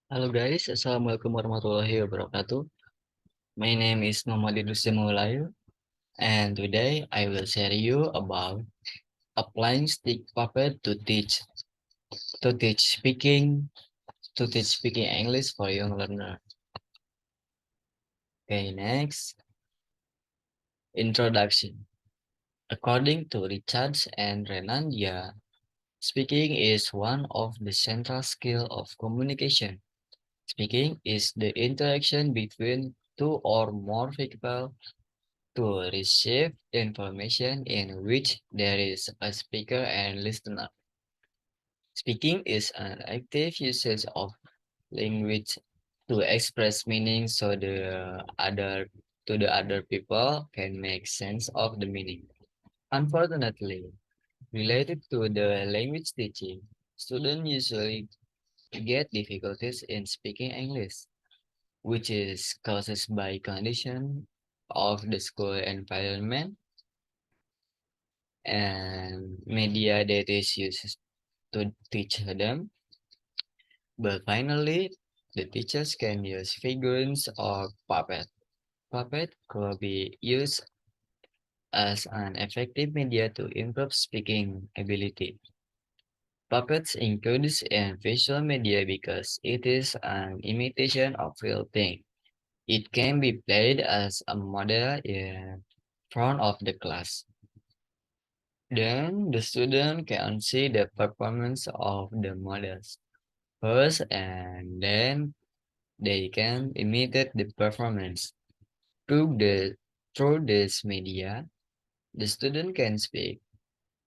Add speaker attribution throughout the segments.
Speaker 1: Halo guys, Assalamualaikum warahmatullahi wabarakatuh. My name is Idrus Jamalullail, and today I will share you about applying stick puppet to teach speaking to teach speaking English for young learner. Okay, next introduction. According to Richards and Renandia, speaking is one of the central skill of communication. Speaking is the interaction between two or more people to receive information in which there is a speaker and listener. Speaking is an active usage of language to express meaning so the other people can make sense of the meaning. Unfortunately, related to the language teaching, students usually get difficulties in speaking English, which is caused by condition of the school environment and media that is used to teach them. But finally, the teachers can use figurines or puppet. Puppet could be used as an effective media to improve speaking ability. Puppets includes in visual media because it is an imitation of real thing. It can be played as a model in front of the class. Then the student can see the performance of the models first and then they can imitate the performance. Through this media, the student can speak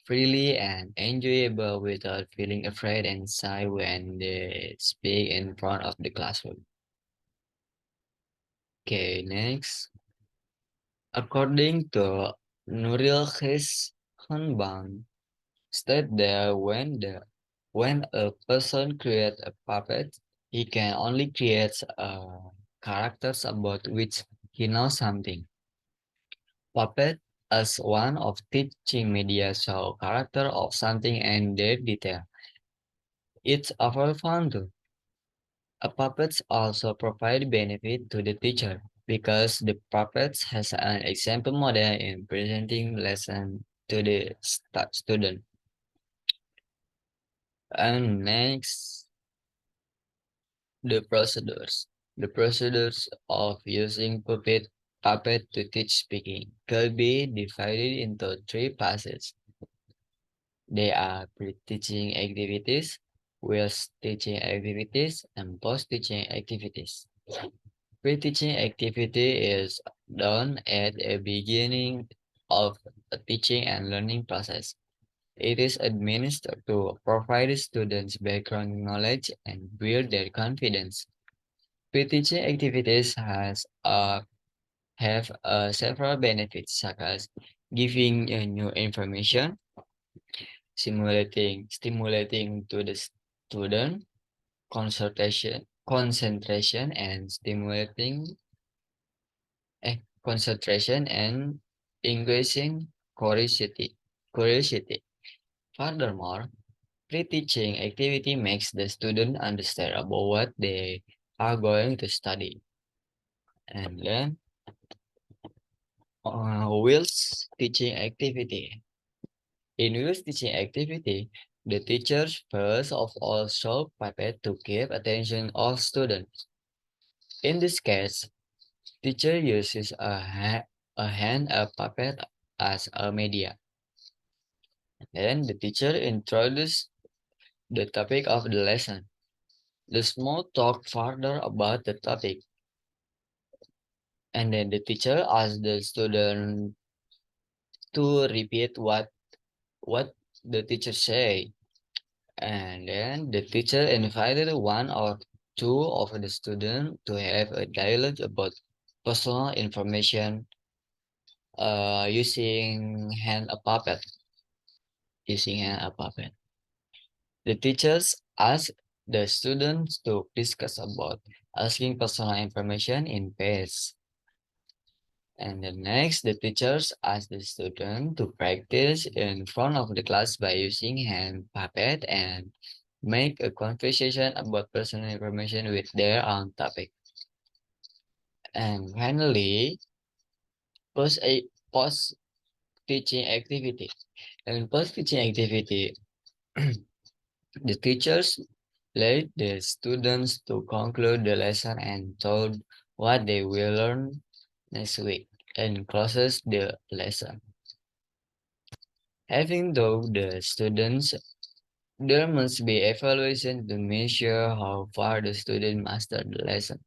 Speaker 1: freely and enjoyable without feeling afraid and shy when they speak in front of the classroom. Okay, next. According to Nuril Hanbang, state that when a person creates a puppet, he can only create characters about which he knows something. Puppet as one of teaching media show character of something and their detail. It's often fun too. A puppets also provide benefit to the teacher because the puppets has an example model in presenting lesson to the student. And next, the procedures. The procedures of using puppet to teach speaking could be divided into three phases. They are pre-teaching activities, whilst teaching activities, and post-teaching activities. Pre-teaching activity is done at the beginning of a teaching and learning process. It is administered to provide students background knowledge and build their confidence. Pre-teaching activities have several benefits such as giving new information, stimulating to the student, concentration and concentration and increasing curiosity. Curiosity. Furthermore, pre-teaching activity makes the student understand about what they are going to study. And then, Will's teaching activity. In Will's teaching activity, the teachers first of all show puppet to keep attention of students. In this case, teacher uses a hand a puppet as a media. Then the teacher introduces the topic of the lesson. The small talk further about the topic, and then the teacher asks the student to repeat what the teacher say, and then the teacher invited one or two of the students to have a dialogue about personal information using hand a puppet. Using hand a puppet. The teachers ask the students to discuss about asking personal information in pairs. And then next, the teachers ask the student to practice in front of the class by using hand puppet and make a conversation about personal information with their own topic. And finally, post a post teaching activity. And post teaching activity, the teachers led the students to conclude the lesson and told what they will learn next week and closes the lesson. Having though the students, there must be evaluation to measure how far the student mastered the lesson.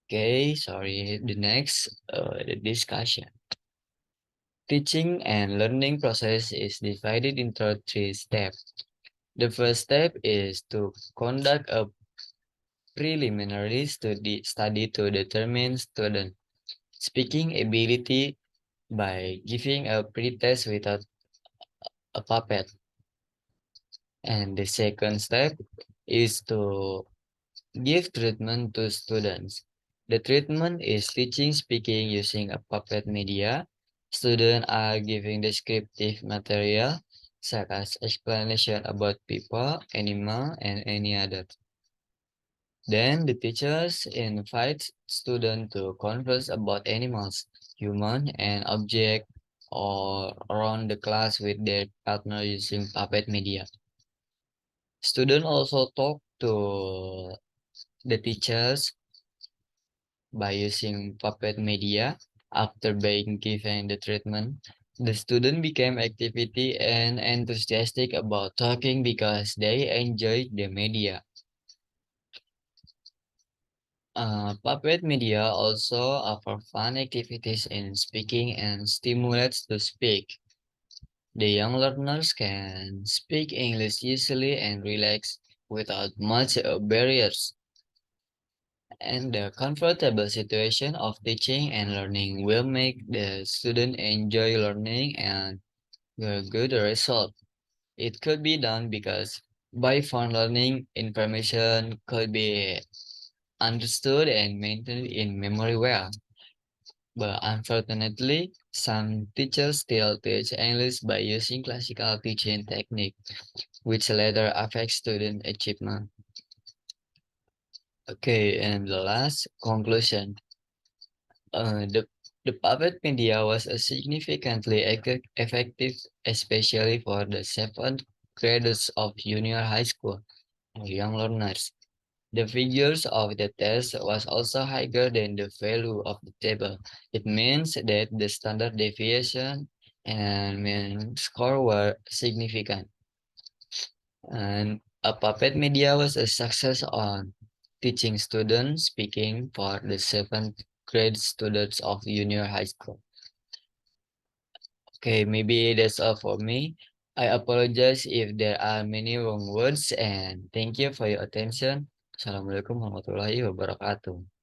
Speaker 1: Okay, sorry. The next, the discussion. Teaching and learning process is divided into three steps. The first step is to conduct a preliminary study to determine student speaking ability by giving a pretest without a puppet. And the second step is to give treatment to students. The treatment is teaching speaking using a puppet media. Students are giving descriptive material such as explanation about people, animal, and any other. Then the teachers invite students to converse about animals, human, and object or around the class with their partner using puppet media. Students also talk to the teachers by using puppet media. After being given the treatment, the student became activity and enthusiastic about talking because they enjoyed the media. Puppet media also offer fun activities in speaking and stimulates to speak. The young learners can speak English easily and relax without much barriers. And the comfortable situation of teaching and learning will make the student enjoy learning and a good result. It could be done because by fun learning, information could be understood and maintained in memory well. But unfortunately, some teachers still teach English by using classical teaching technique, which later affects student achievement. Okay, and the last conclusion. The puppet media was a significantly effective, especially for the seventh graders of junior high school or young learners. The figures of the test was also higher than the value of the table. It means that the standard deviation and mean score were significant. And a puppet media was a success on teaching students speaking for the seventh grade students of junior high school. Okay, maybe that's all for me. I apologize if there are many wrong words and thank you for your attention. Assalamualaikum warahmatullahi wabarakatuh.